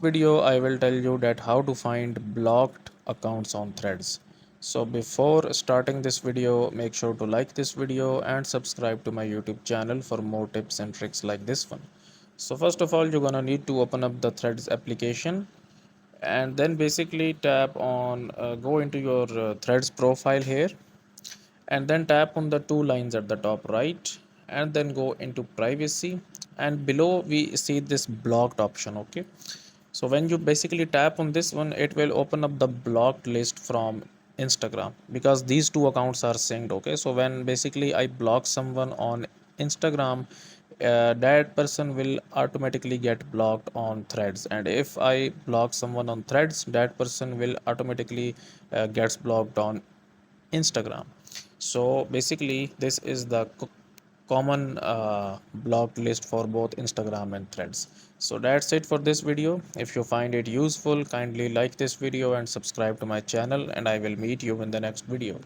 video I will tell you that how to find blocked accounts on Threads. So before starting this video, make sure to like this video and subscribe to my YouTube channel for more tips and tricks like this one. So first of all, you're gonna need to open up the Threads application and then basically tap on go into your Threads profile here, and then tap on the two lines at the top right, and then go into privacy, and below we see this blocked option. Okay, so when you basically tap on this one, it will open up the blocked list from Instagram, because these two accounts are synced. Okay, so when basically I block someone on Instagram, that person will automatically get blocked on Threads, and if I block someone on Threads, that person will automatically gets blocked on Instagram. So basically this is the common blocked list for both Instagram and Threads. So that's it for this video. If you find it useful, kindly like this video and subscribe to my channel, and I will meet you in the next video.